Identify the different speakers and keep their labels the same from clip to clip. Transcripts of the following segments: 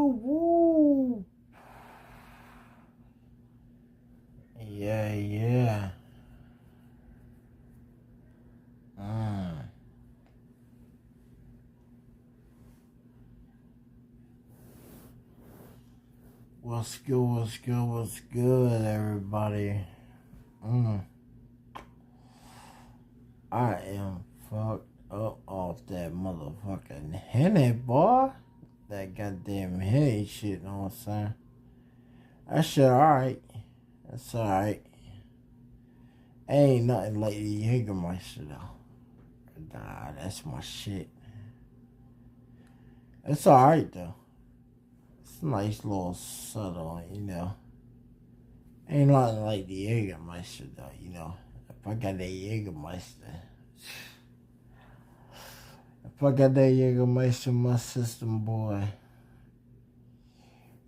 Speaker 1: woo. Yeah. What's good, everybody? I am fucked up off that motherfucking Henny, boy. That goddamn Henny shit, know what I'm saying? That shit alright. That's alright. Ain't nothing like the Jägermeister, though. Nah, that's my shit. It's alright, though. It's a nice little subtle, you know. Ain't nothing like the Jägermeister, though, you know. If I got that Jägermeister in my system, boy,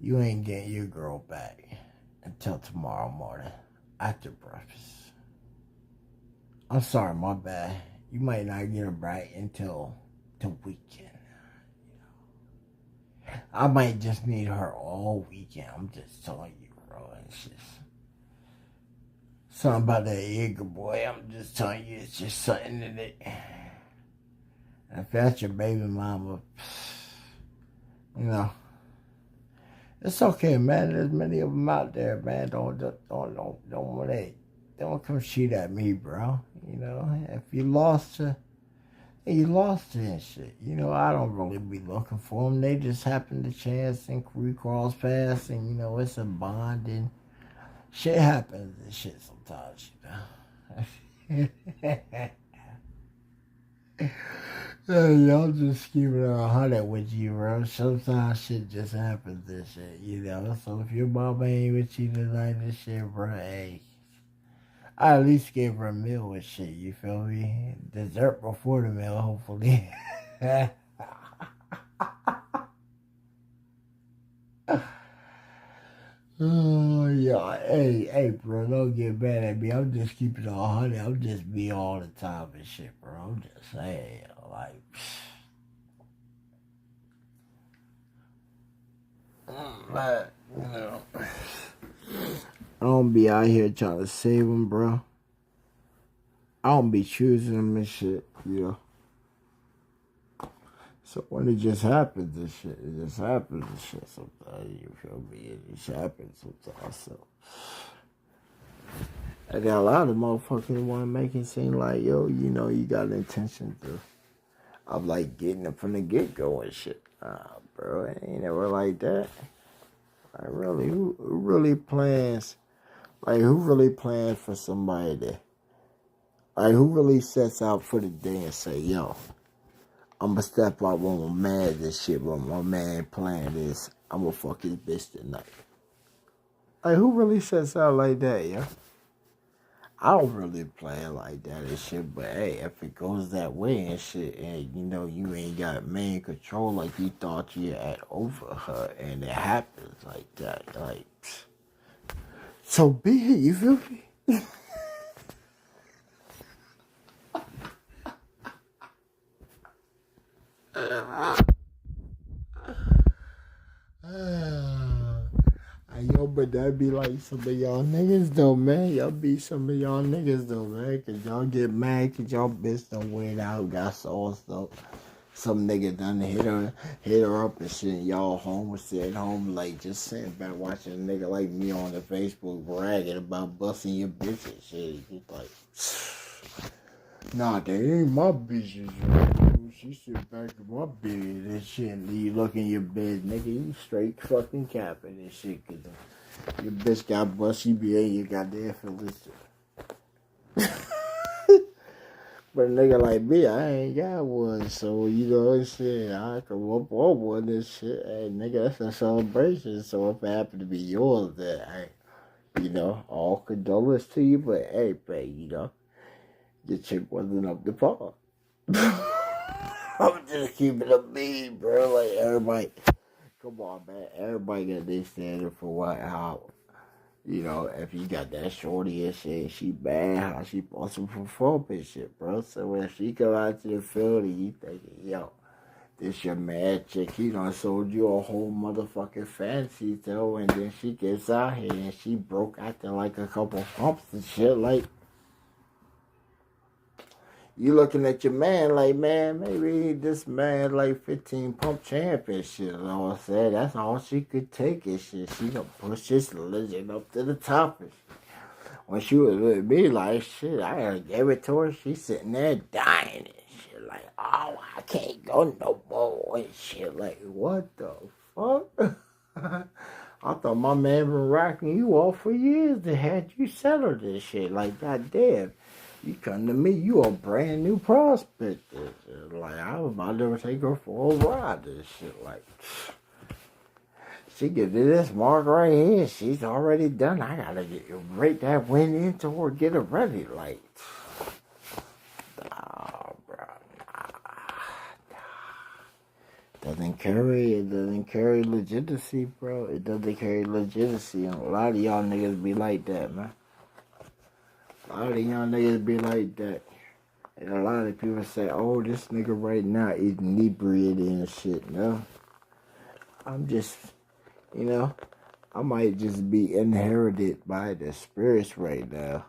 Speaker 1: you ain't getting your girl back until tomorrow morning after breakfast. I'm sorry, my bad. You might not get her back until the weekend. I might just need her all weekend. I'm just telling you, bro. It's just something about that Jaeger, boy. I'm just telling you, it's just something in it. And if that's your baby mama, you know, it's okay, man. There's many of them out there, man. Don't come shoot at me, bro. You know, if you lost her, you lost her and shit. You know, I don't really be looking for them. They just happen to chance and recross paths, and you know, it's a bond and shit happens and shit sometimes, you know. Y'all just keep it 100 with you, bro. Sometimes shit just happens and shit, you know. So if your mama ain't with you tonight and shit, bro, hey, I at least gave her a meal and shit, you feel me? Dessert before the meal, hopefully. Oh, yeah. Hey, bro, don't get mad at me. I'm just keeping it 100. I'm just me all the time and shit, bro. I'm just saying, like, but, you know, I don't be out here trying to save them, bro. I don't be choosing them and shit, you know. So when it just happens and shit, it just happens and shit sometimes, you feel me? It just happens sometimes, so. I got a lot of motherfuckers want to make it seem like, yo, you know, you got intentions of like getting it from the get-go and shit. Bro, it ain't never like that. Like, really, who really plans, like, who really plans for somebody to, like, who really sets out for the day and say, yo, I'm gonna step out when my man this shit, when my man playing this, I'm gonna fuck his bitch tonight. Like, who really sets out like that, yo? I don't really plan like that and shit, but hey, if it goes that way and shit, and you know, you ain't got main control like you thought you had over her, and it happens like that, like, so be it, you feel me? Yo, but that be like some of y'all niggas though, man. Y'all be some of y'all niggas though, man. Cause y'all get mad cause y'all bitch done went out, got sauced up. Some nigga done hit her up and shit. Y'all home, sitting home, like just sitting back watching a nigga like me on the Facebook bragging about busting your bitch and shit. Just like, nah, they ain't my bitches, bro. She sit back in my bed and shit, and you look in your bed, nigga, you straight fucking capping and shit, cause your bitch got bust, you be in your goddamn feelings too. But a nigga like me, I ain't got one, so you know what I'm saying, I can whoop on one and shit, hey, nigga, that's a celebration, so if it happen to be yours, then, hey, you know, all condolence to you, but hey, babe, you know, your chick wasn't up to par. I'm just keeping it a beat, bro. Like, everybody, come on, man. Everybody got their standard for what, how, you know, if you got that shorty and shit, she bad, how she supposed to perform and shit, bro. So when she come out to the field and you thinking, yo, This your mad chick, he done sold you a whole motherfucking fancy though, and then she gets out here and she broke after like a couple pumps and shit. Like, you looking at your man like, man, maybe this man like 15 pump champion shit. You know what I'm saying? That's all she could take and shit. She done push this legend up to the top and shit. When she was with me, like, shit, I gotta give it to her. She sitting there dying and shit. Like, oh, I can't go no more and shit. Like, what the fuck? I thought my man been rocking you off for years to had you settled this shit. Like, goddamn. You come to me, you a brand new prospect. Like, I was about to take her for a ride and shit. Like, she get to this mark right here. She's already done. I gotta rate that win into her, get her ready. Like, nah, bro, nah. It doesn't carry legitimacy, bro. It doesn't carry legitimacy. And a lot of y'all niggas be like that, man. A lot of y'all niggas be like that. And a lot of people say, oh, this nigga right now is inebriated and shit. No. I'm just, you know, I might just be inherited by the spirits right now.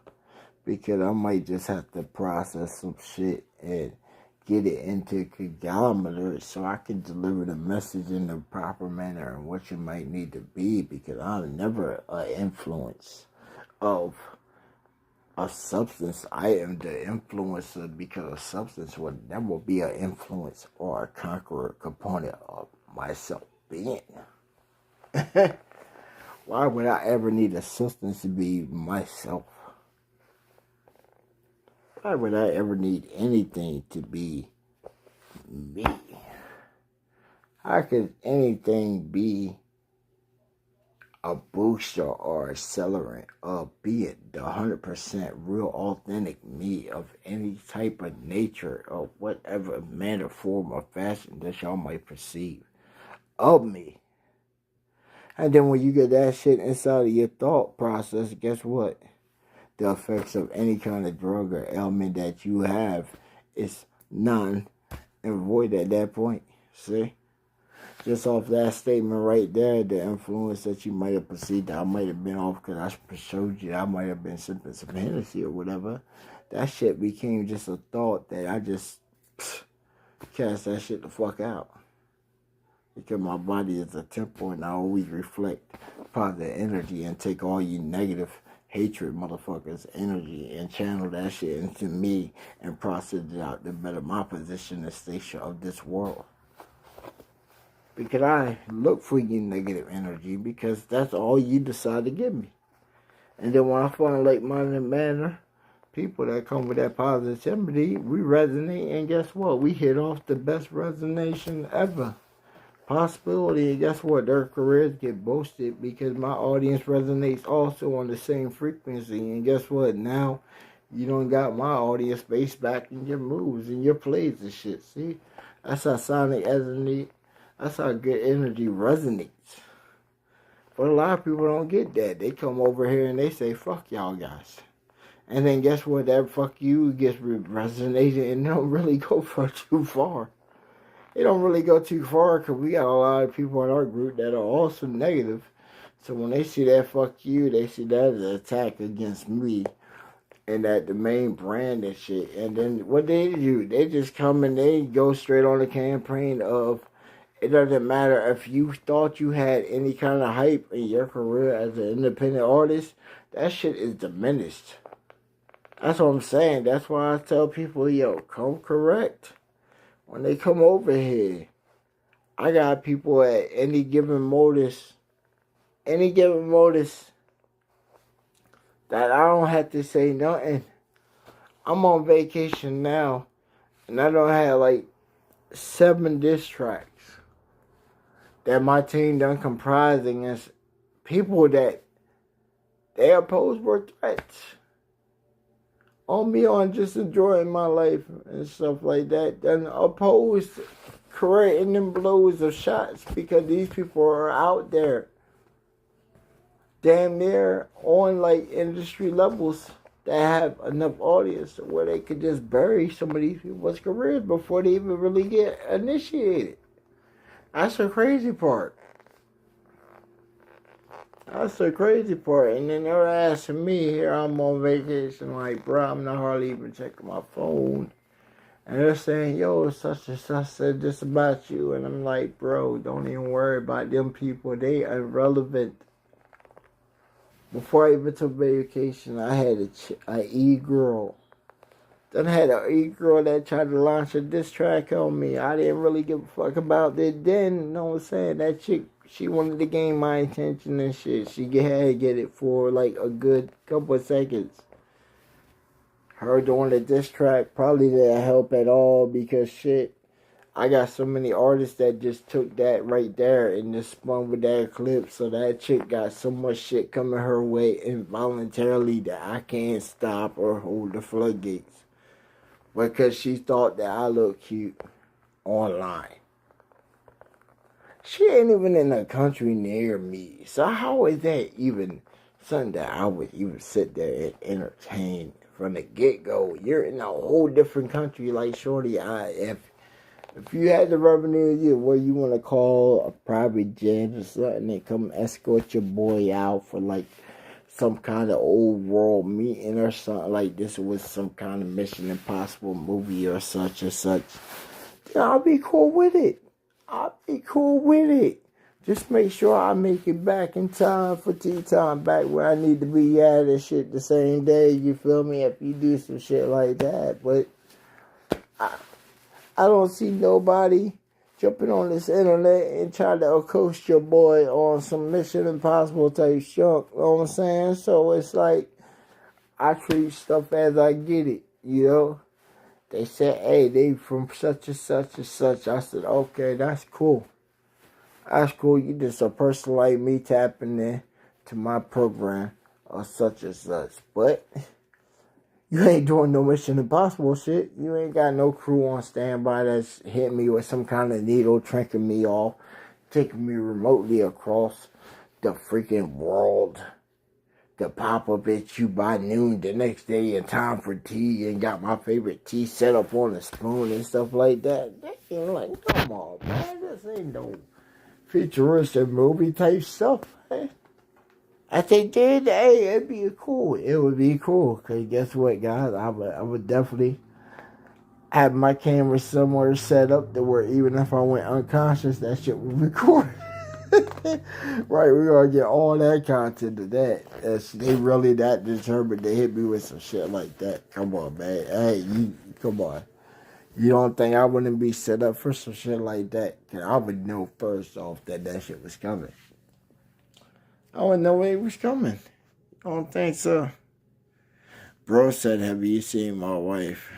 Speaker 1: Because I might just have to process some shit and get it into conglomerate so I can deliver the message in the proper manner and what you might need to be. Because I'm never an influence of a substance. I am the influencer because a substance would never be an influence or a conqueror component of myself being. Why would I ever need a substance to be myself? Why would I ever need anything to be me? How could anything be a booster or accelerant of be it the 100% real authentic me of any type of nature or whatever manner, form, or fashion that y'all might perceive of me? And then when you get that shit inside of your thought process, guess what? The effects of any kind of drug or ailment that you have is none and void at that point. See? Just off that statement right there, the influence that you might have perceived that I might have been off because I showed you I might have been sipping some Hennessy or whatever. That shit became just a thought that I just cast that shit the fuck out. Because my body is a temple and I always reflect positive energy and take all you negative hatred motherfuckers energy and channel that shit into me and process it out to better my position and station of this world. Because I look for you negative energy because that's all you decide to give me. And then when I find like-minded manner, people that come with that positivity, we resonate, and guess what? We hit off the best resonation ever. Possibility, and guess what? Their careers get boosted because my audience resonates also on the same frequency. And guess what? Now, you don't got my audience based back in your moves and your plays and shit. See? That's how sonic resonate. That's how good energy resonates. But a lot of people don't get that. They come over here and they say, fuck y'all guys. And then guess what? That fuck you gets resonated and don't really go for too far. It don't really go too far because we got a lot of people in our group that are also negative. So when they see that fuck you, they see that as an attack against me and that the main brand and shit. And then what they do, they just come and they go straight on the campaign of it doesn't matter if you thought you had any kind of hype in your career as an independent artist, that shit is diminished. That's what I'm saying. That's why I tell people, yo, come correct. When they come over here, I got people at any given modus that I don't have to say nothing. I'm on vacation now, and I don't have like 7 diss tracks that my team done comprised against people that they opposed were threats on me on just enjoying my life and stuff like that, then opposed creating them blows of shots because these people are out there damn near on like industry levels that have enough audience where they could just bury some of these people's careers before they even really get initiated. That's the crazy part. That's the crazy part. And then they're asking me, here I'm on vacation, like, bro, I'm not hardly even checking my phone. And they're saying, yo, such and such said this about you. And I'm like, bro, don't even worry about them people. They irrelevant. Before I even took vacation, I had a e-girl. Then I had an e-girl that tried to launch a diss track on me. I didn't really give a fuck about it then. You know what I'm saying? That chick, she wanted to gain my attention and shit. She had to get it for like a good couple of seconds. Her doing the diss track probably didn't help at all because shit, I got so many artists that just took that right there and just spun with that clip. So that chick got so much shit coming her way involuntarily that I can't stop or hold the floodgates. Because she thought that I look cute online. She ain't even in a country near me. So how is that even something that I would even sit there and entertain from the get-go? You're in a whole different country. Like, shorty, if you had the revenue, where you want to call a private jet or something and come escort your boy out for like some kind of old world meeting or something like this was some kind of Mission Impossible movie or such, then I'll be cool with it. Just make sure I make it back in time for tea time, back where I need to be at and shit the same day, you feel me, if you do some shit like that. But I don't see nobody jumping on this internet and trying to accost your boy on some Mission Impossible type junk, you know what I'm saying? So it's like, I treat stuff as I get it, you know? They said, hey, they from such and such and such. I said, okay, that's cool. That's cool. You just a person like me tapping in to my program or such and such. But you ain't doing no Mission Impossible shit. You ain't got no crew on standby that's hitting me with some kind of needle, tranking me off, taking me remotely across the freaking world to pop up at you by noon the next day in time for tea and got my favorite tea set up on a spoon and stuff like that. They ain't like, come on, man. This ain't no futuristic movie type stuff, man. If they did, hey, it'd be cool. It would be cool. Because guess what, guys? I would definitely have my camera somewhere set up to where even if I went unconscious, that shit would record. Right, we're going to get all that content of that. They really that determined to hit me with some shit like that. Come on, man. Hey, come on. You don't think I wouldn't be set up for some shit like that? Because I would know first off that shit was coming. I wouldn't know it was coming. I don't think so. Bro said, have you seen my wife?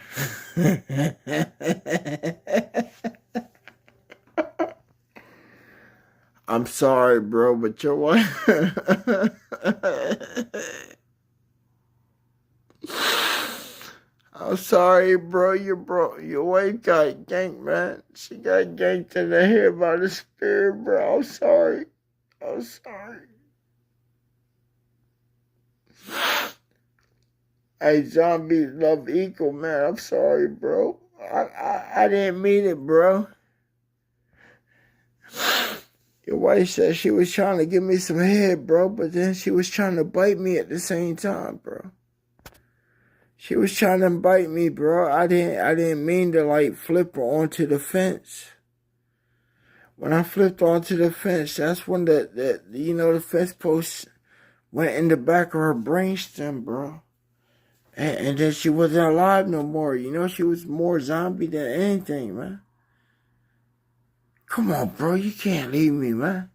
Speaker 1: I'm sorry, bro, but your wife... I'm sorry, bro. Your wife got ganked, man. She got ganked in the head by the spirit, bro. I'm sorry. Hey, zombies love equal, man. I'm sorry, bro. I didn't mean it, bro. Your wife said she was trying to give me some head, bro, but then she was trying to bite me at the same time, bro. She was trying to bite me, bro. I didn't mean to like flip her onto the fence. When I flipped onto the fence, that's when the fence post went in the back of her brainstem, bro. And then she wasn't alive no more. You know, she was more zombie than anything, man. Come on, bro. You can't leave me, man.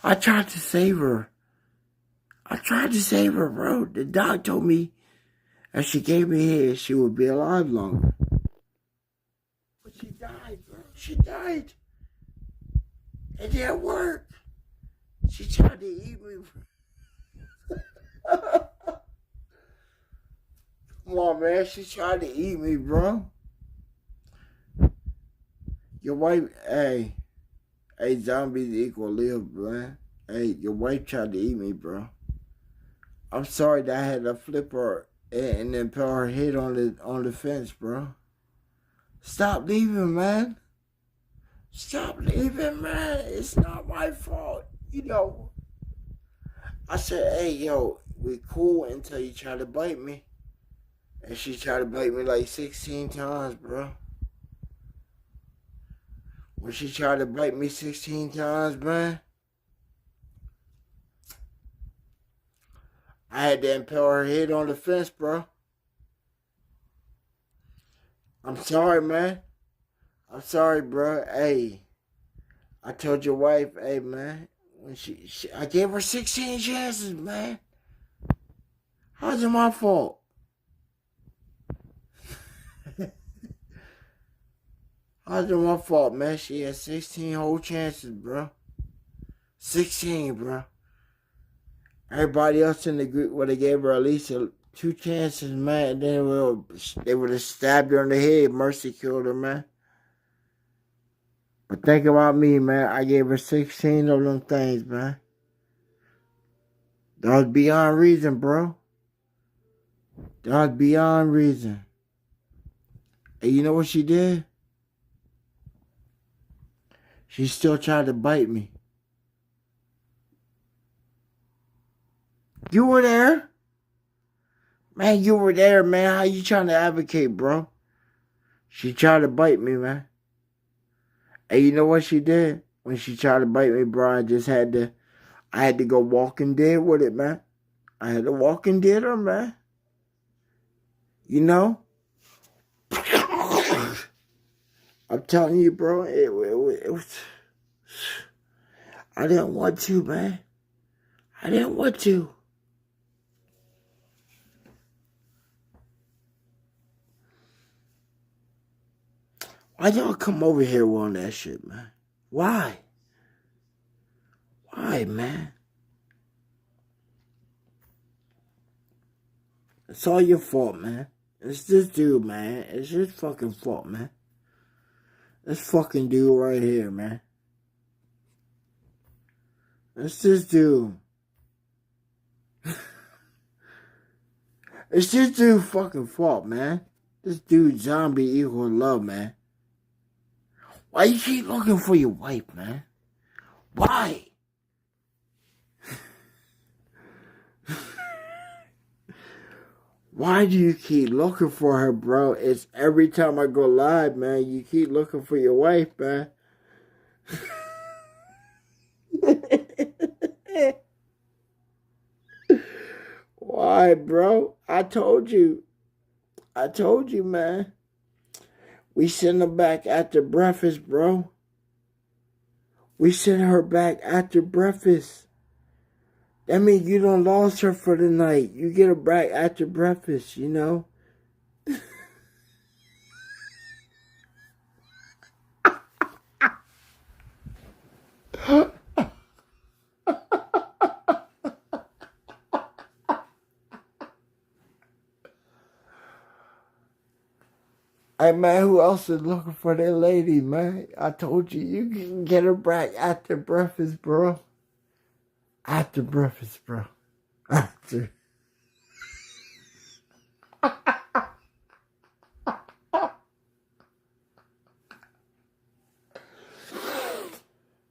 Speaker 1: I tried to save her. Bro. The doc told me if she gave me head, she would be alive longer. But she died, bro. She died. It didn't work. She tried to eat me. Come on, man. She tried to eat me, bro. Your wife, hey, zombies equal live, bro. Hey, your wife tried to eat me, bro. I'm sorry that I had to flip her and then put her head on the fence, bro. Stop leaving, man. Stop leaving, man. It's not my fault. You know, I said, hey, yo, we cool until you try to bite me. And she tried to bite me like 16 times, bro. When she tried to bite me 16 times, man, I had to impale her head on the fence, bro. I'm sorry, man. I'm sorry, bro. Hey, I told your wife, hey, man, when I gave her 16 chances, man. How's it my fault? How's it my fault, man? She had 16 whole chances, bro. 16, bro. Everybody else in the group would have gave her at least 2 chances, man. And then they would have stabbed her in the head. Mercy killed her, man. But think about me, man. I gave her 16 of them things, man. That was beyond reason, bro. That was beyond reason. And you know what she did? She still tried to bite me. You were there? Man, you were there, man. How you trying to advocate, bro? She tried to bite me, man. And you know what she did? When she tried to bite me, bro, I had to go Walking Dead with it, man. I had to Walking Dead her, man. You know? I'm telling you, bro, it was... I didn't want to, man. I didn't want to. Why y'all come over here on that shit, man? Why? Why, man? It's all your fault, man. It's this dude, man. It's his fucking fault, man. This fucking dude right here, man. It's this dude. It's this dude's fucking fault, man. This dude zombie equal love, man. Why you keep looking for your wife, man? Why? Why do you keep looking for her, bro? It's every time I go live, man, you keep looking for your wife, man. Why, bro? I told you, man. We send her back after breakfast, bro. We send her back after breakfast. That means you don't lost her for the night. You get her back after breakfast, you know? Hey, man, who else is looking for that lady, man? I told you, you can get her back after breakfast, bro. After breakfast, bro. After.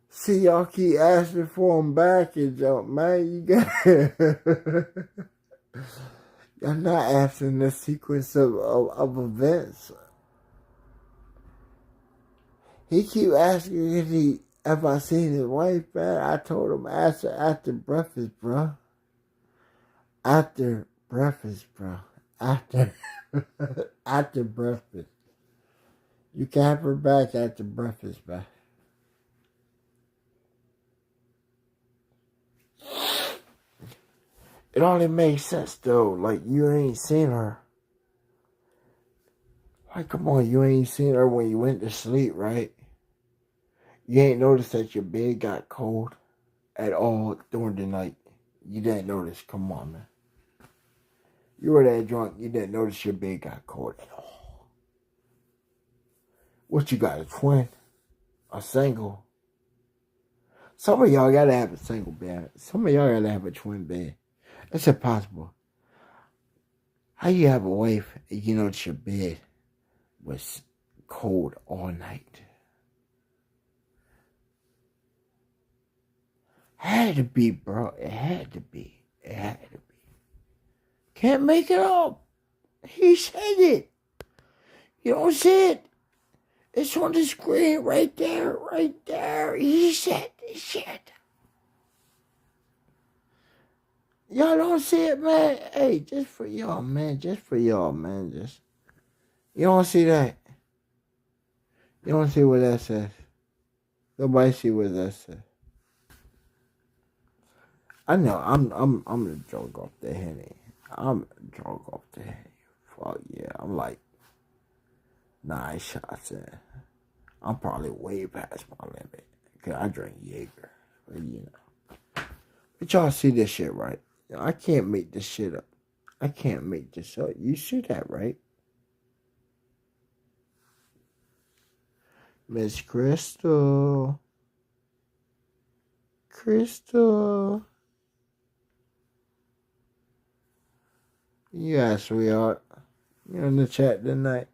Speaker 1: See, y'all keep asking for them back and jump, man. You got y'all not asking the sequence of events. He keep asking if I seen his wife, man. I told him after breakfast, bro. After breakfast, bro. After after breakfast. You can have her back after breakfast, bro. It only makes sense, though. Like, you ain't seen her. Like, come on, you ain't seen her when you went to sleep, right? You ain't noticed that your bed got cold at all during the night. You didn't notice. Come on, man. You were that drunk. You didn't notice your bed got cold at all. What you got, a twin? A single? Some of y'all gotta have a single bed. Some of y'all gotta have a twin bed. It's impossible. How you have a wife and you notice your bed was cold all night? Had to be, bro. It had to be. It had to be. Can't make it up. He said it. You don't see it. It's on the screen right there, right there. He said this shit. Y'all don't see it, man. Hey, just for y'all, man. Just for y'all, man. Just you don't see that. You don't see what that says. Nobody see what that says. I know. I'm drunk off the Henny. I'm drunk off the Henny. Fuck yeah. I'm like 9 shots in. I'm probably way past my limit. Cause I drink Jaeger. But you know. But y'all see this shit, right? I can't make this shit up. I can't make this up. You see that, right? Miss Crystal. Crystal. Yeah, sweetheart. You in the chat tonight?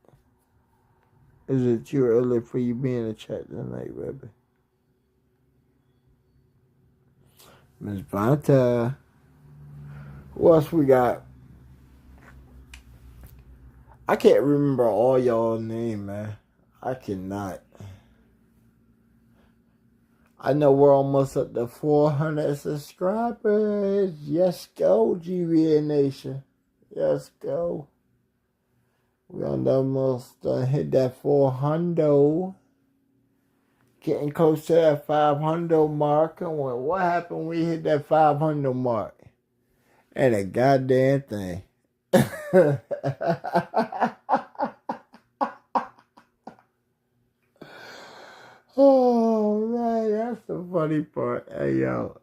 Speaker 1: Is it too early for you being in the chat tonight, baby? Miss Vanta. Who else we got? I can't remember all y'all's name, man. I cannot. I know we're almost up to 400 subscribers. Yes, go, Gba Nation. Yes, go. We almost hit that 400. Getting close to that 500 mark. And what happened when we hit that 500 mark? And a goddamn thing. Oh, man, that's the funny part. Hey, yo.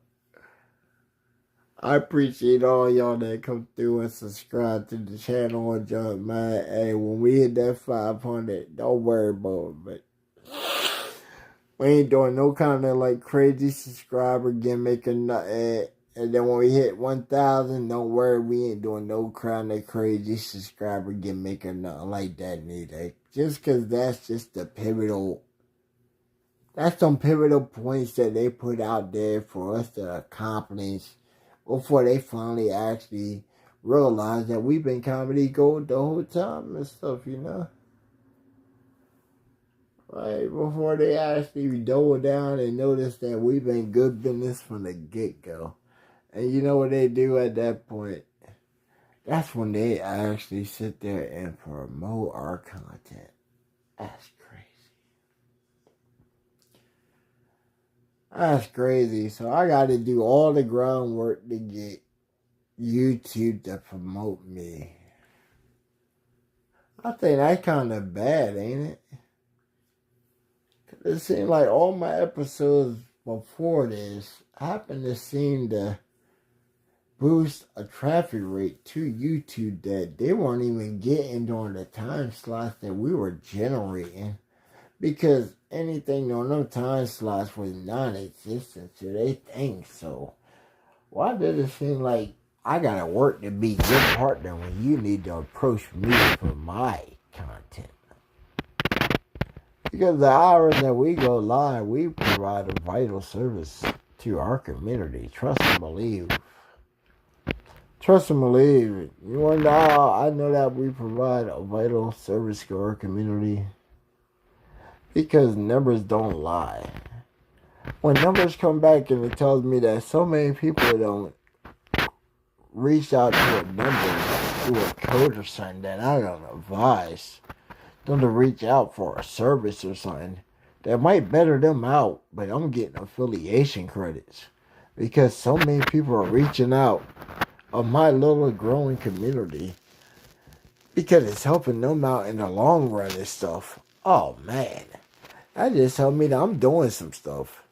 Speaker 1: I appreciate all y'all that come through and subscribe to the channel and jump, man. Hey, when we hit that 500, don't worry about it, but we ain't doing no kind of like crazy subscriber gimmick or nothing. And then when we hit 1,000, don't worry, we ain't doing no kind of crazy subscriber gimmick or nothing like that neither. Just because that's just the pivotal. That's some pivotal points that they put out there for us to accomplish before they finally actually realize that we've been comedy gold the whole time and stuff, you know? Right, before they actually double down and notice that we've been good business from the get-go. And you know what they do at that point? That's when they actually sit there and promote our content. That's crazy. That's crazy. So I got to do all the groundwork to get YouTube to promote me. I think that's kind of bad, ain't it? It seemed like all my episodes before this happened to seem to boost a traffic rate to YouTube that they weren't even getting during the time slots that we were generating. Because anything on them time slots was non-existent to they think so. Why does it seem like I gotta work to be your partner when you need to approach me for my content? Because the hours that we go live, we provide a vital service to our community. Trust and believe. Trust and believe. You want to know how I know that we provide a vital service to our community? Because numbers don't lie. When numbers come back and it tells me that so many people don't reach out to a number through a code or something, that I don't advise them to reach out for a service or something that might better them out, but I'm getting affiliation credits because so many people are reaching out of my little growing community because it's helping them out in the long run and stuff. Oh man, that just told me that I'm doing some stuff.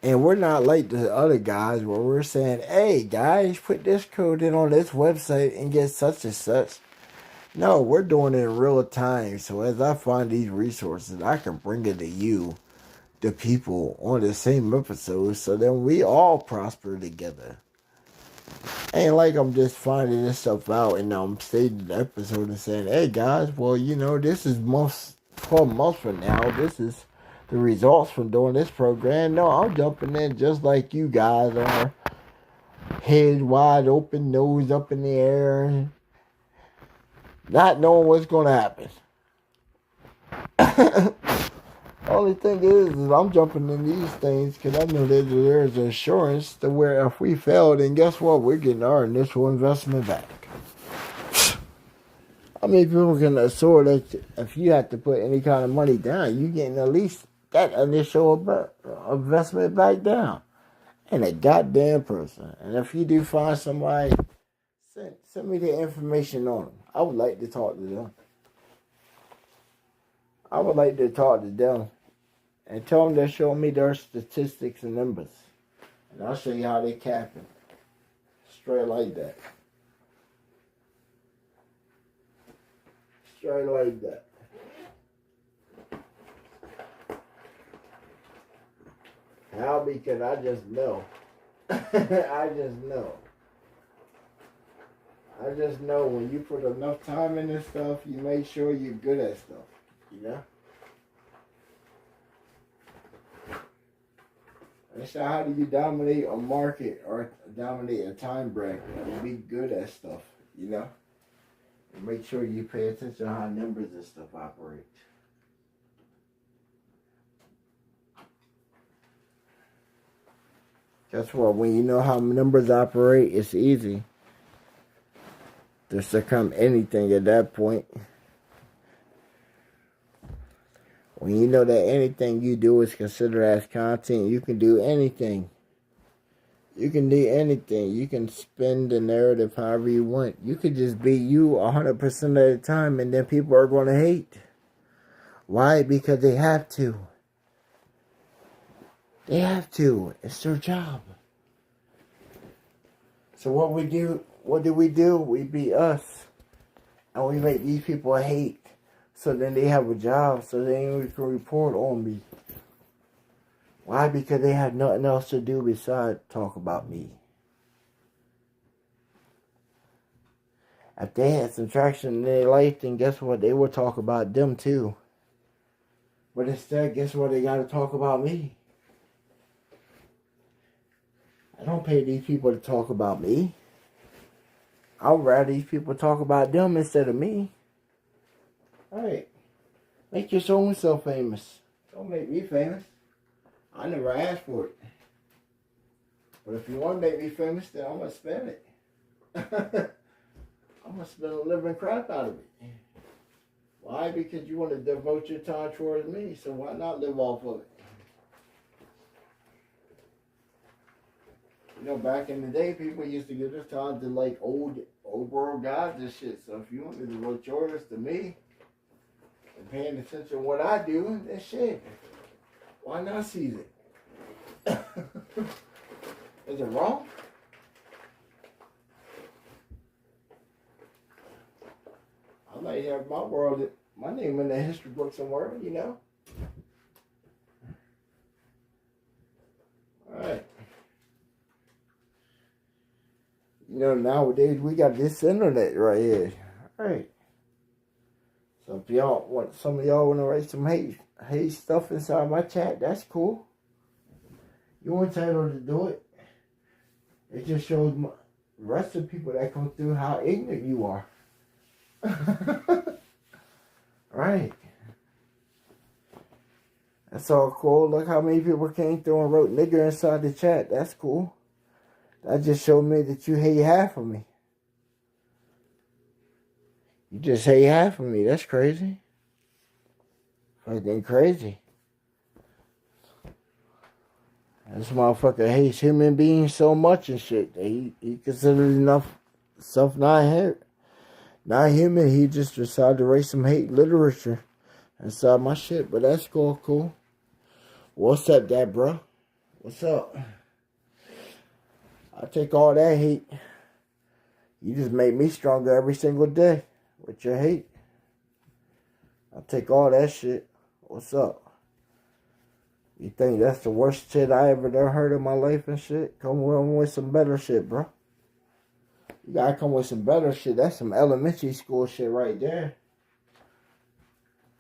Speaker 1: And we're not like the other guys where we're saying, hey guys, put this code in on this website and get such and such. No, we're doing it in real time. So as I find these resources, I can bring it to you, the people, on the same episode. So then we all prosper together. Ain't like I'm just finding this stuff out and I'm stating the episode and saying, hey guys, well, you know, this is 12 months from now. This is the results from doing this program. No, I'm jumping in just like you guys are. Head wide open, nose up in the air, not knowing what's going to happen. Only thing is I'm jumping in these things because I know that there's insurance to where if we fail, then guess what? We're getting our initial investment back. I mean, people can assure that if you have to put any kind of money down, you're getting at least that initial investment back down. And a goddamn person. And if you do find somebody, send me the information on them. I would like to talk to them. I would like to talk to them and tell them they're showing me their statistics and numbers. And I'll show you how they capping. Straight like that. Straight like that. How? Because I just know. I just know. I just know when you put enough time in this stuff, you make sure you're good at stuff. You know? That's how do you dominate a market or dominate a time bracket and be good at stuff, you know? And make sure you pay attention to how numbers and stuff operate. Guess what? When you know how numbers operate, it's easy to succumb anything at that point. When you know that anything you do is considered as content, you can do anything. You can do anything. You can spin the narrative however you want. You could just be you 100% of the time, and then people are going to hate. Why? Because they have to. They have to. It's their job. So what do we do? We be us. And we make these people hate. So then they have a job. So then we can report on me. Why? Because they have nothing else to do besides talk about me. If they had some traction in their life, then guess what? They will talk about them too. But instead, guess what? They got to talk about me. I don't pay these people to talk about me. I'd rather these people talk about them instead of me. Alright. Make your own self famous. Don't make me famous. I never asked for it. But if you want to make me famous, then I'm going to spend it. I'm going to spend a living crap out of it. Why? Because you want to devote your time towards me. So why not live off of it? You know, back in the day, people used to give their time to like old world gods and shit. So if you want to devote yours to me and paying attention to what I do, then shit. Why not seize it? Is it wrong? I might have my name in the history book somewhere, you know? Alright. You know, nowadays we got this internet right here. Alright. So if some of y'all want to write some hate stuff inside my chat, that's cool. You're entitled to do it. It just shows the rest of the people that come through how ignorant you are. Right. That's all cool. Look how many people came through and wrote nigger inside the chat. That's cool. That just showed me that you hate half of me. You just hate half of me. That's crazy. Fucking crazy. This motherfucker hates human beings so much and shit that he considers enough stuff not human. He just decided to write some hate literature inside my shit. But that's cool. What's up, that bro? What's up? I take all that hate. You just make me stronger every single day with your hate. I take all that shit. What's up? You think that's the worst shit I ever heard in my life and shit? Come on with some better shit, bro. You gotta come with some better shit. That's some elementary school shit right there.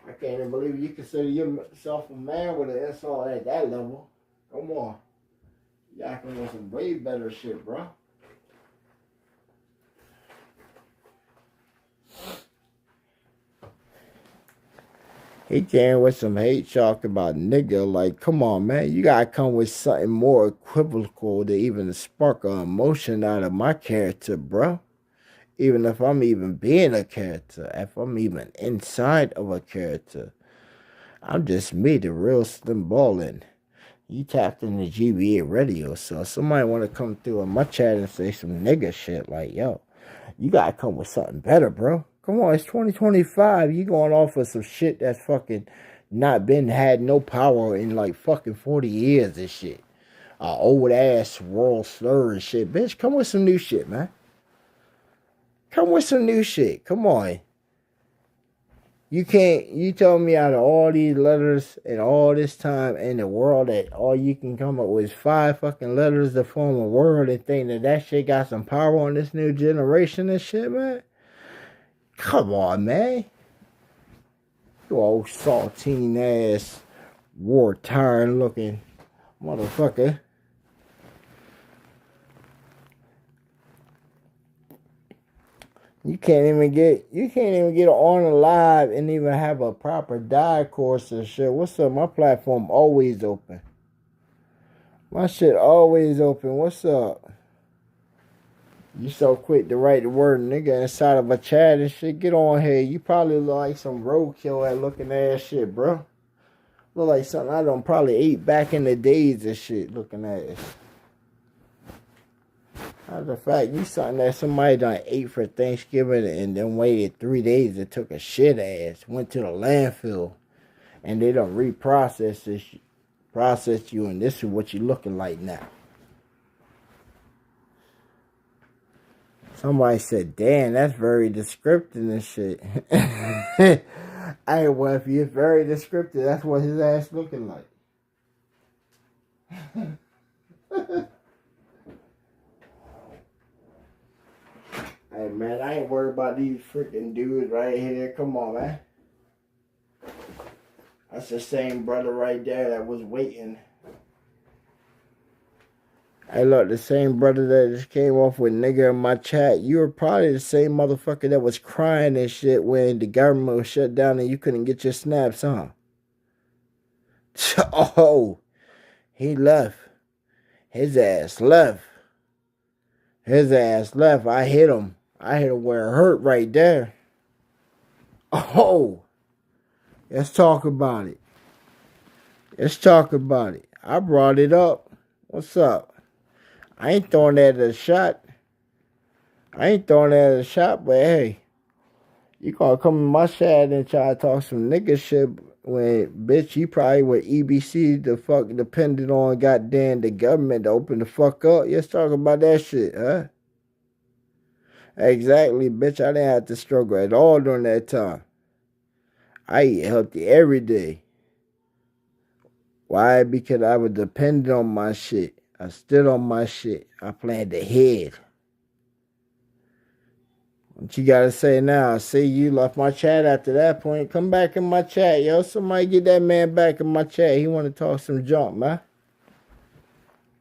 Speaker 1: I can't even believe you consider yourself a man with an insult at that level. Come on. You acting with some way better shit, bro. He came with some hate talk about nigga. Like, come on, man. You gotta come with something more equivocal to even spark an emotion out of my character, bro. Even if I'm even being a character, if I'm even inside of a character, I'm just me, the real Slim Ballin'. You tapped into Gba Radio, so if somebody want to come through in my chat and say some nigga shit, like, yo, you gotta come with something better, bro. Come on, it's 2025. You going off of some shit that's fucking not had no power in like fucking 40 years and shit. Old ass world slur and shit. Bitch, come with some new shit, man. Come with some new shit. Come on. You told me out of all these letters and all this time in the world that all you can come up with is 5 fucking letters to form a word and think that shit got some power on this new generation and shit, man? Come on, man. You old saltine ass, war tired looking motherfucker. You can't even get on live and even have a proper dive course and shit. What's up? My platform always open. My shit always open. What's up? You so quick to write the word nigga inside of a chat and shit. Get on here. You probably look like some roadkill at looking ass shit, bro. Look like something I done probably ate back in the days and shit looking ass. Matter of fact, you something that somebody done ate for Thanksgiving and then waited 3 days and took a shit ass. Went to the landfill. And they done process you, and this is what you looking like now. Somebody said, damn, that's very descriptive and shit. Hey, well, if you're very descriptive, that's what his ass looking like. Hey, man, I ain't worried about these freaking dudes right here. Come on, man. That's the same brother right there that was waiting. Hey, look, the same brother that just came off with nigga in my chat. You were probably the same motherfucker that was crying and shit when the government was shut down and you couldn't get your snaps, huh? Oh, he left. His ass left. His ass left. I hit him. I hit him where it hurt right there. Oh, let's talk about it. Let's talk about it. I brought it up. What's up? I ain't throwing that at a shot. But hey, you gonna come in my chat and try to talk some nigga shit when, bitch, you probably with EBC the fuck dependent on goddamn the government to open the fuck up. Let's talk about that shit, huh? Exactly, bitch. I didn't have to struggle at all during that time. I eat healthy every day. Why? Because I was dependent on my shit. I stood on my shit. I planned ahead. What you gotta say now? See, you left my chat after that point. Come back in my chat, yo. Somebody get that man back in my chat. He want to talk some junk, man.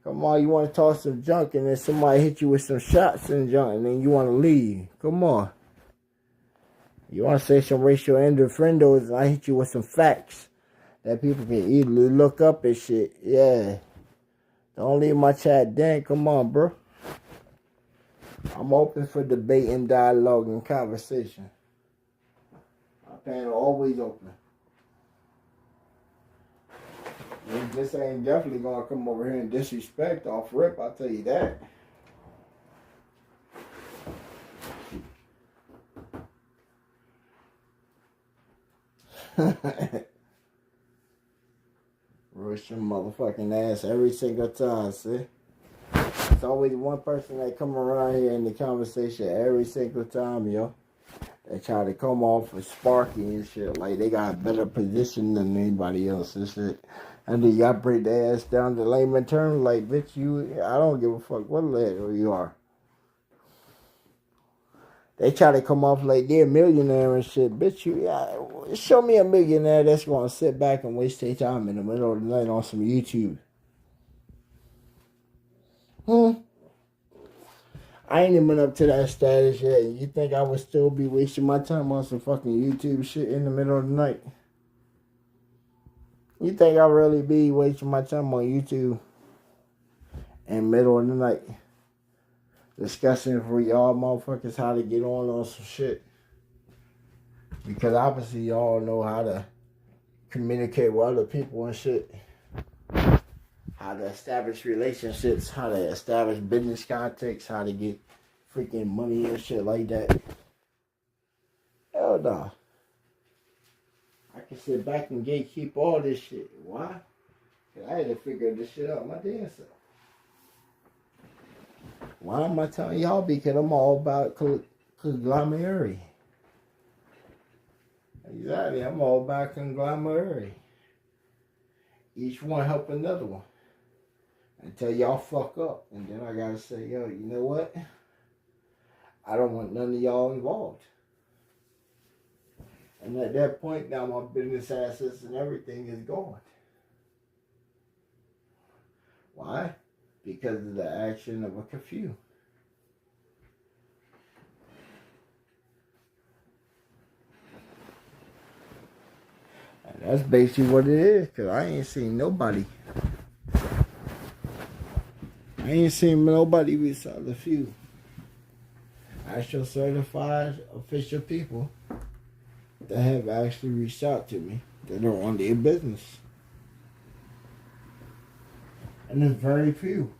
Speaker 1: Come on, you want to talk some junk and then somebody hit you with some shots and junk and then you want to leave. Come on. You want to say some racial innuendos and I hit you with some facts that people can easily look up and shit. Yeah. Don't leave my chat then. Come on, bro. I'm open for debate and dialogue and conversation. My panel always open. You just ain't definitely gonna come over here and disrespect off rip, I'll tell you that. Rush your motherfucking ass every single time, see? It's always one person that come around here in the conversation every single time, yo. They try to come off with sparky and shit, like they got a better position than anybody else and shit. And then y'all break their ass down to layman terms, like, bitch, I don't give a fuck what letter you are. They try to come off like they're a millionaire and shit. Bitch, show me a millionaire that's going to sit back and waste their time in the middle of the night on some YouTube. I ain't even up to that status yet. You think I would still be wasting my time on some fucking YouTube shit in the middle of the night? You think I'll really be wasting my time on YouTube in the middle of the night? Discussing for y'all motherfuckers how to get on some shit. Because obviously y'all know how to communicate with other people and shit. How to establish relationships, how to establish business contacts, how to get freaking money and shit like that. Hell no. I can sit back and gatekeep all this shit. Why? Because I had to figure this shit out my damn self. Why am I telling y'all? Because I'm all about conglomerate. Exactly, I'm all about conglomerate. Each one help another one. Until y'all fuck up. And then I gotta say, yo, you know what? I don't want none of y'all involved. And at that point, now my business assets and everything is gone. Why? Because of the action of a few. And that's basically what it is, because I ain't seen nobody. I ain't seen nobody besides a few actual certified official people that have actually reached out to me that are on their business. And there's very few.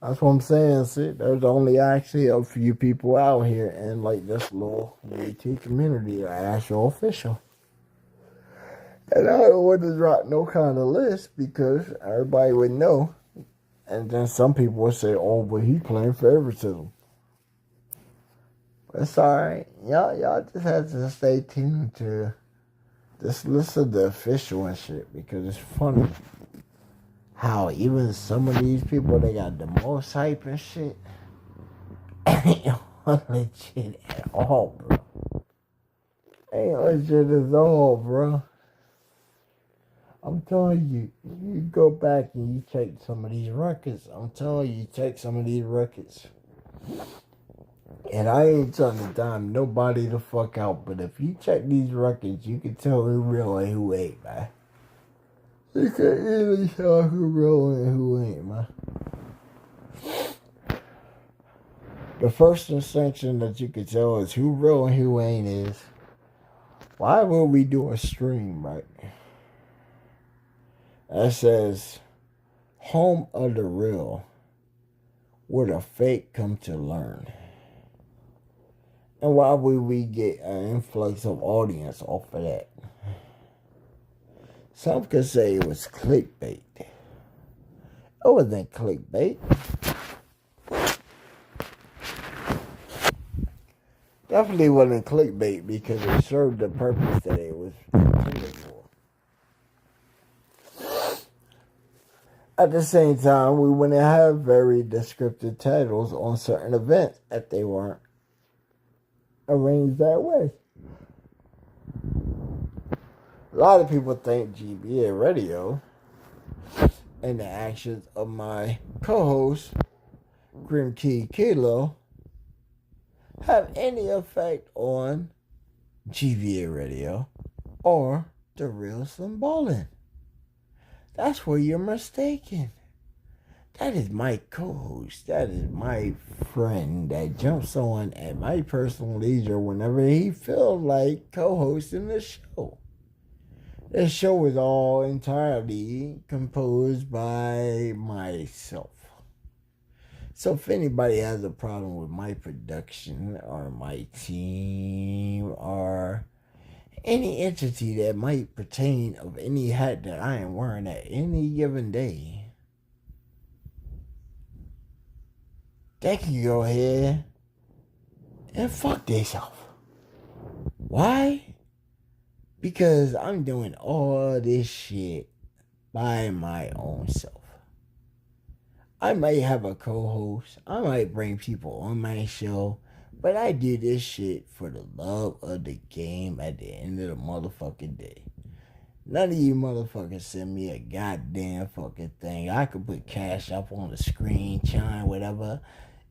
Speaker 1: That's what I'm saying. See, there's only actually a few people out here in like this little UT community that are actual official. And I don't want to drop no kind of list because everybody would know. And then some people would say, oh, but he playing favoritism. But it's alright. Y'all just have to stay tuned to this list of the official and shit because it's funny how even some of these people, they got the most hype and shit, ain't legit at all, bro. Ain't legit at all, bro. I'm telling you, you go back and you check some of these records. I'm telling you, check some of these records. And I ain't trying to dime nobody the fuck out, but if you check these records, you can tell who real and who ain't, man. You can easily tell who real and who ain't, man. The first distinction that you can tell is who real and who ain't is, why would we do a stream, right? That says, home of the real, where the fake come to learn. And why would we get an influx of audience off of that? Some could say it was clickbait. It wasn't clickbait. Definitely wasn't clickbait because it served the purpose that it was intended for. At the same time, we wouldn't have very descriptive titles on certain events if they weren't arranged that way. A lot of people think Gba Radio and the actions of my co-host, Grim Key Kilo, have any effect on Gba Radio or the real Slim Ballin'. That's where you're mistaken. That is my co-host. That is my friend that jumps on at my personal leisure whenever he feels like co-hosting the show. This show is all entirely composed by myself. So if anybody has a problem with my production or my team or any entity that might pertain of any hat that I am wearing at any given day, they can go ahead and fuck themselves. Why? Because I'm doing all this shit by my own self. I might have a co-host. I might bring people on my show. But I do this shit for the love of the game at the end of the motherfucking day. None of you motherfuckers send me a goddamn fucking thing. I could put cash up on the screen, chime, whatever.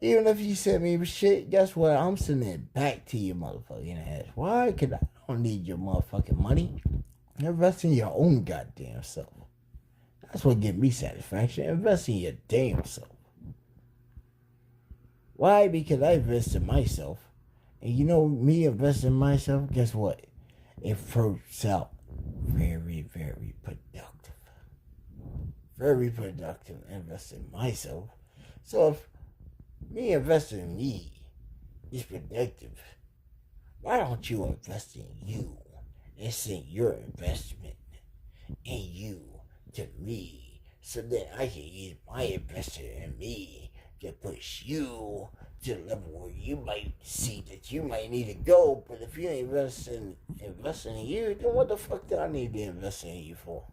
Speaker 1: Even if you send me shit, guess what? I'm sending it back to you motherfucking ass. Why? Because I don't need your motherfucking money. Invest in your own goddamn self. That's what gives me satisfaction. Invest in your damn self. Why? Because I invest in myself. And you know, me investing in myself, guess what? It proves out very, very productive. Very productive investing in myself. So if me investing in me is productive, why don't you invest in you and send your investment in you to me so that I can use my investment in me to push you to the level where you might see that you might need to go. But if you ain't investing in you, then what the fuck do I need to invest in you for?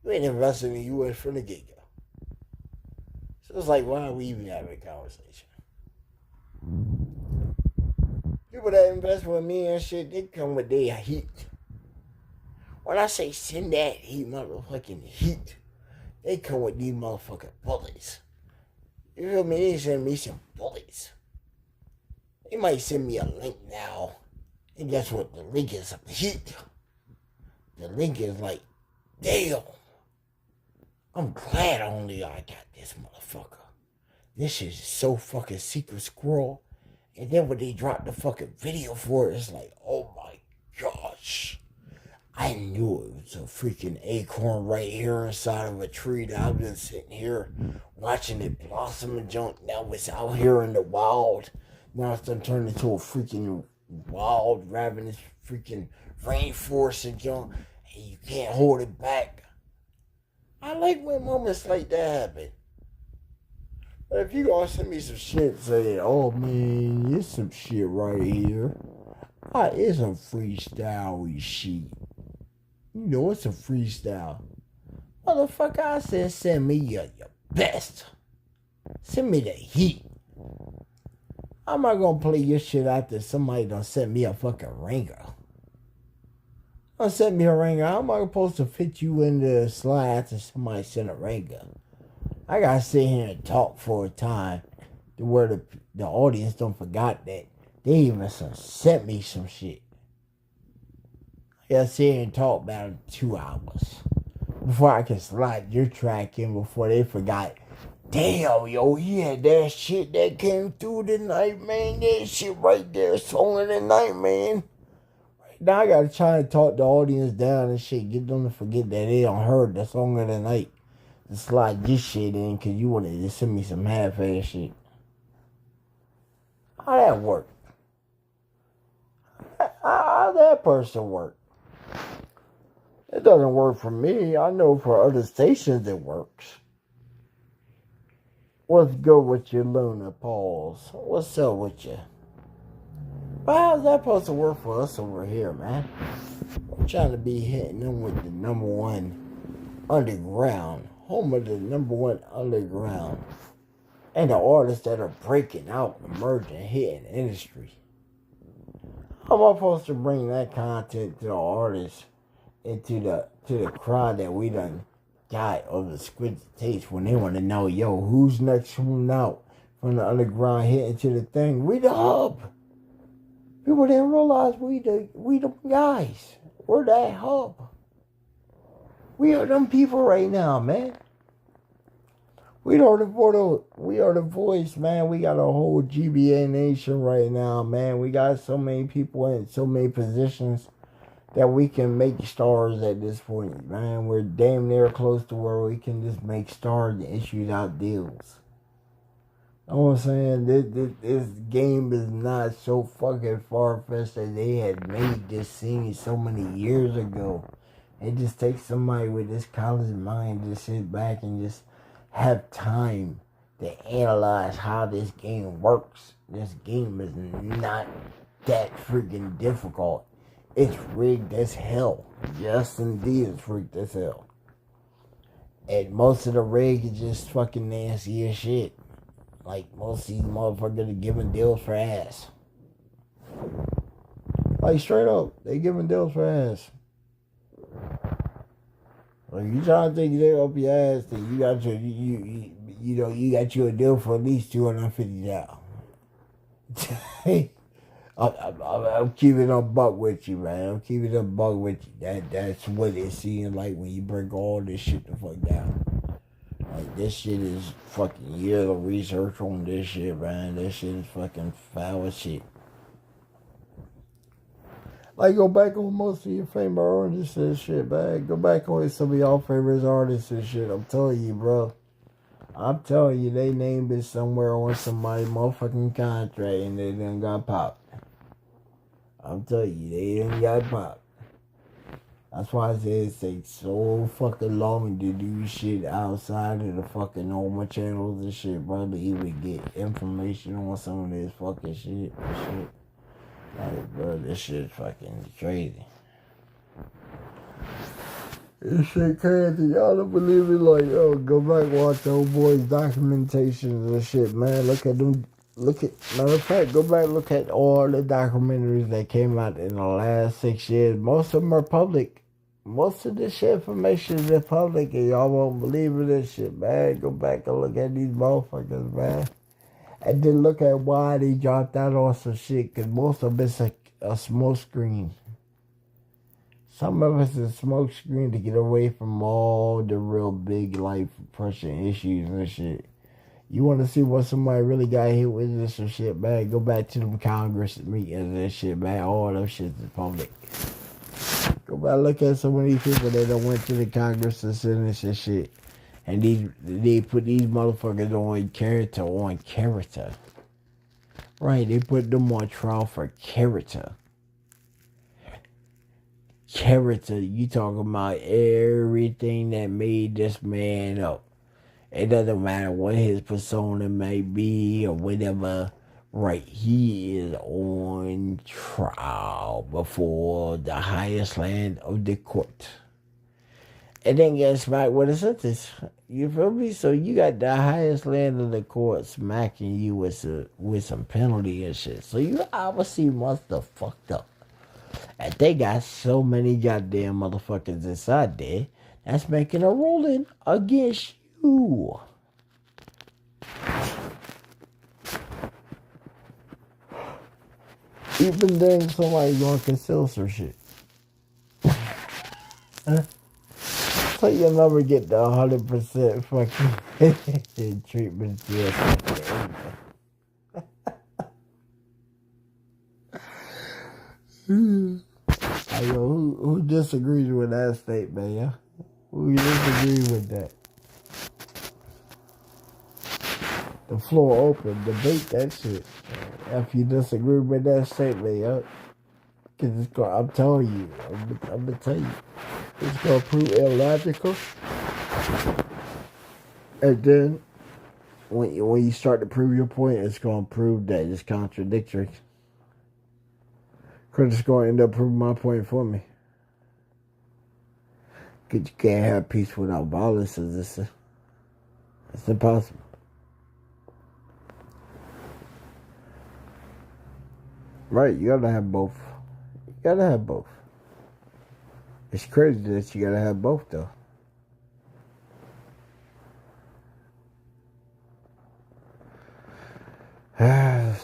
Speaker 1: You ain't investing in you from the get-go. So it's like, why are we even having a conversation? People that invest with me and shit, they come with their heat. When I say send that heat, motherfucking heat, they come with these motherfucking bullets. You feel me? They send me some bullets. They might send me a link now. And guess what? The link is some heat. The link is like, damn. I'm glad only I got this motherfucker. This shit is so fucking secret squirrel. And then when they drop the fucking video for it, it's like, oh my gosh. I knew it was a freaking acorn right here inside of a tree that I've been sitting here watching it blossom and junk. Now it's out here in the wild. Now it's done turned into a freaking wild, ravenous freaking rainforest and junk. And you can't hold it back. I like when moments like that happen. But if you gonna send me some shit saying, oh man, it's some shit right here. It's a freestyle shit. You know, it's a freestyle. Motherfucker, I said send me your best. Send me the heat. I'm not gonna play your shit after somebody done send me a fucking ringer. Don't send me a ringer. How am I supposed to fit you in the slide after somebody sent a ringer? I gotta sit here and talk for a time to where the audience don't forgot that they even sent me some shit. I gotta sit here and talk about 2 hours before I can slide your track in before they forgot. Damn, yo, he had that shit that came through tonight, man. That shit right there, song of the night, man. Right now I gotta try to talk the audience down and shit, get them to forget that they don't heard the song of the night. To slide this shit in because you wanted to send me some half-ass shit. How that work? How that person work? It doesn't work for me. I know for other stations it works. What's good with your Luna Pauls? What's up with you? But how's that supposed to work for us over here, man? I'm trying to be hitting them with the number one underground. Home of the number one underground. And the artists that are breaking out, emerging, hitting the industry. How am I supposed to bring that content to the artists and to the crowd that we done got of the squid taste when they want to know, yo, who's next one out from the underground hitting to the thing? We the hub. People didn't realize we the guys. We're that hub. We are them people right now, man. We are the voice, man. We got a whole GBA nation right now, man. We got so many people in so many positions that we can make stars at this point, man. We're damn near close to where we can just make stars and issue out deals. You know what I'm saying? This game is not so fucking far-fetched that they had made this scene so many years ago. It just takes somebody with this college mind to sit back and just have time to analyze how this game works. This game is not that freaking difficult. It's rigged as hell. Yes, indeed, it's rigged as hell. And most of the rig is just fucking nasty as shit. Like, most of these motherfuckers are giving deals for ass. Like, straight up, they giving deals for ass. Like, you trying to take it up your ass, then you got your, you got you a deal for at least $250. I'm keeping a buck with you, man. I'm keeping a buck with you. That's what it seems like when you break all this shit the fuck down. Like, this shit is fucking years of research on this shit, man. This shit is fucking foul as shit. Like, go back on most of your favorite artists and shit, man. Go back on some of y'all favorite artists and shit. I'm telling you, bro. I'm telling you, they named it somewhere on somebody's motherfucking contract and they done got popped. I'm telling you, they done got popped. That's why I said it takes so fucking long to do shit outside of the fucking normal channels and shit, bro, to even get information on some of this fucking shit and shit. Like, bro, this shit fucking crazy. This shit crazy. Y'all don't believe it? Like, yo, go back watch the old boys' documentations and shit, man. Look at them. Matter of fact, go back look at all the documentaries that came out in the last 6 years. Most of them are public. Most of this shit information is public, and y'all won't believe in this shit, man. Go back and look at these motherfuckers, man. And then look at why they dropped out on some shit, because most of it's a smoke screen. Some of it's a smoke screen to get away from all the real big life pressure issues and shit. You want to see what somebody really got hit with this or shit, man? Go back to them Congress meetings and shit, man. All them shit is public. Go back and look at some of these people that done went to the Congress and Senate and shit. And they put these motherfuckers on character. Right, they put them on trial for character. Character, you talking about everything that made this man up. It doesn't matter what his persona may be or whatever. Right, he is on trial before the highest land of the court. And then get smacked with a sentence. You feel me? So you got the highest land of the court smacking you with some penalty and shit. So you obviously must have fucked up. And they got so many goddamn motherfuckers inside there that's making a ruling against you. Even then somebody's gonna conceal some shit. So you'll never get the 100% fucking treatment. Who disagrees with that statement, yeah? Who disagrees with that? The floor open, debate that shit. If you disagree with that statement, yeah? Cause I'm telling you, I'm gonna tell you, it's gonna prove illogical. And then when you start to prove your point, it's gonna prove that it's contradictory. Cause it's gonna end up proving my point for me. Cause you can't have peace without violence. It's impossible. Right, you gotta have both. You gotta have both. It's crazy that you gotta have both, though.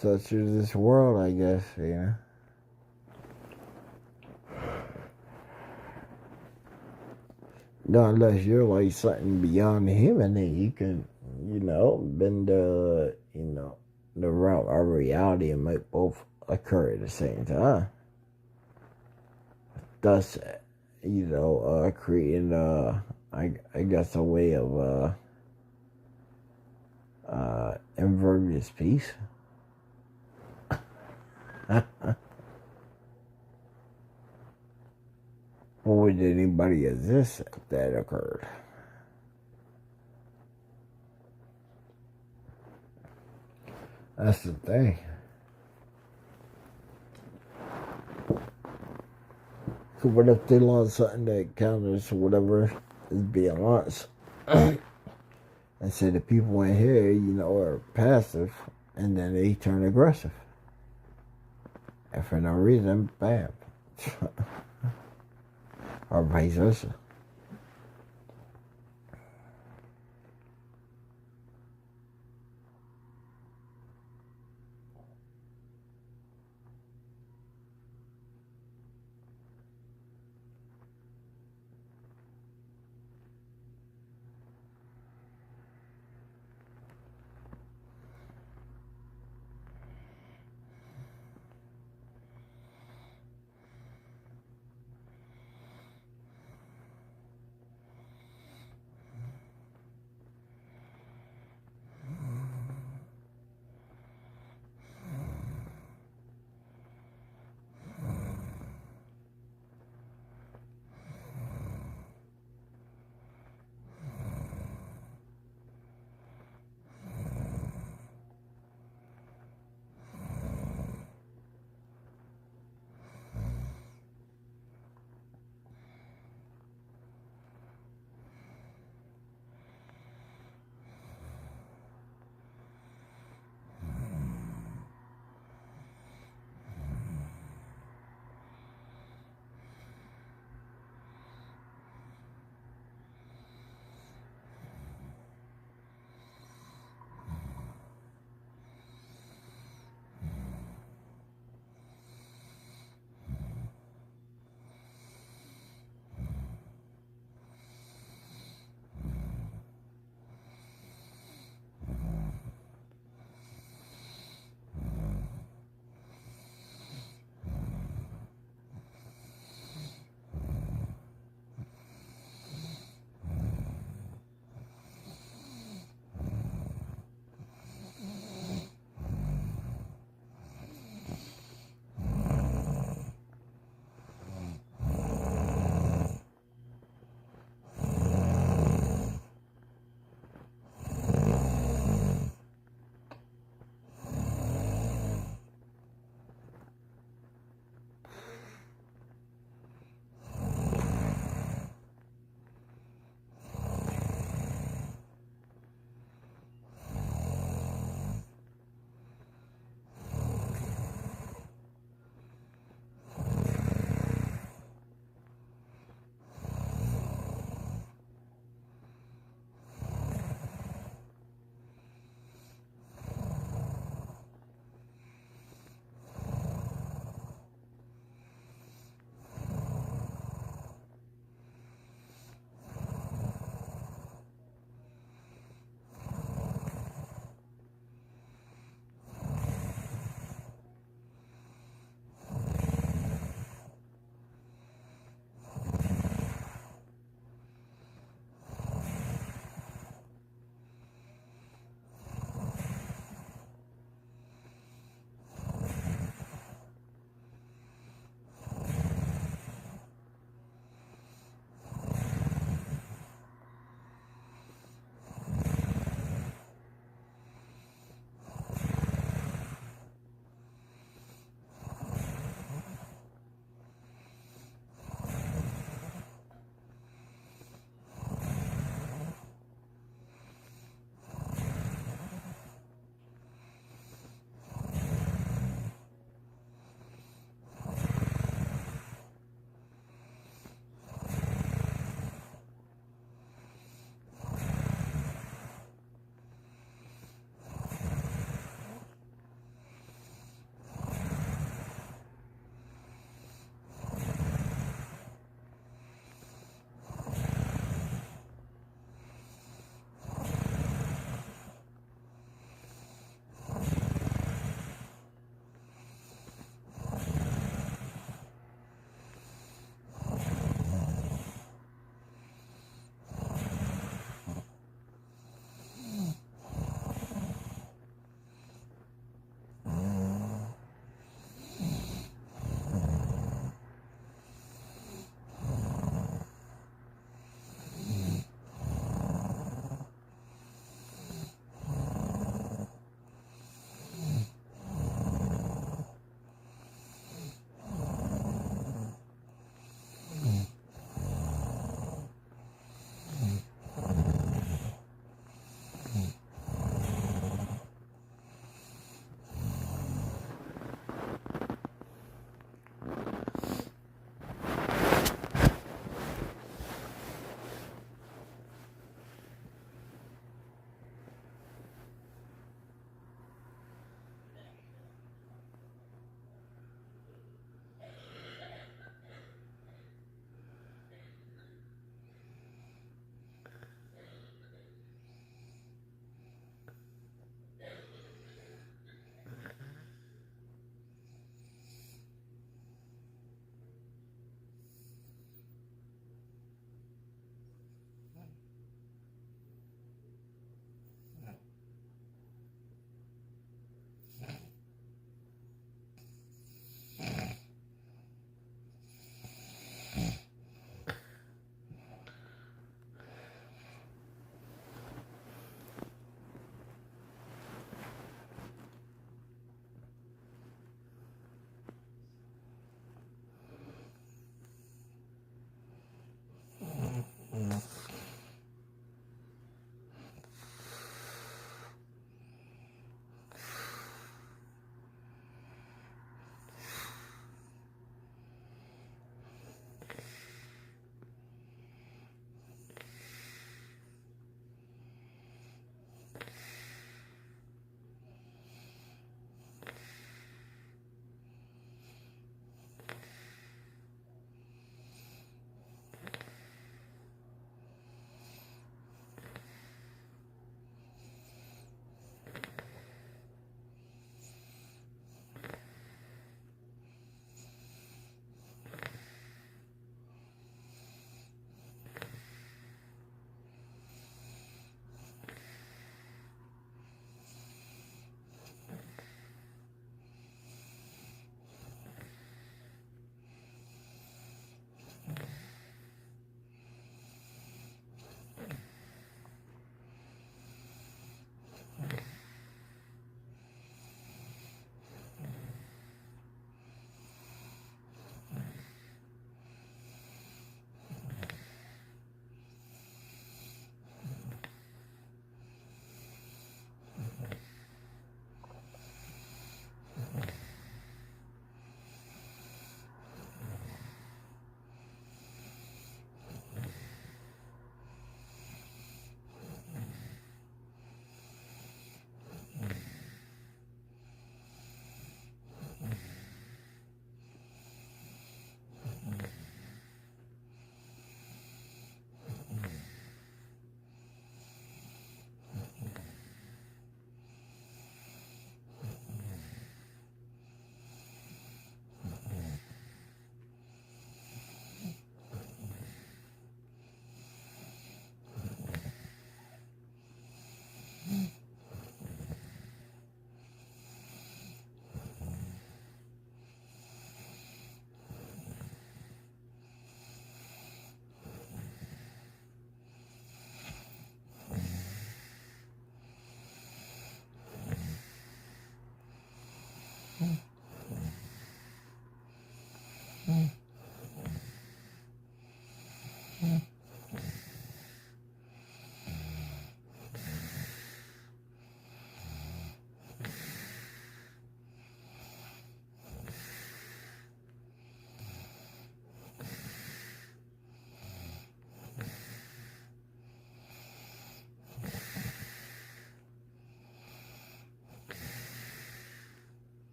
Speaker 1: Such is this world, I guess, you know. No, unless you're like something beyond human, then you can, bend the realm of reality and make both occur at the same time. Thus, creating, I guess, a way of inverted peace. Or would anybody exist if that occurred? That's the thing. Because what if they launch something that counters whatever is being launched? And say the people in here, are passive, and then they turn aggressive. And for no reason, bam. Or vice versa.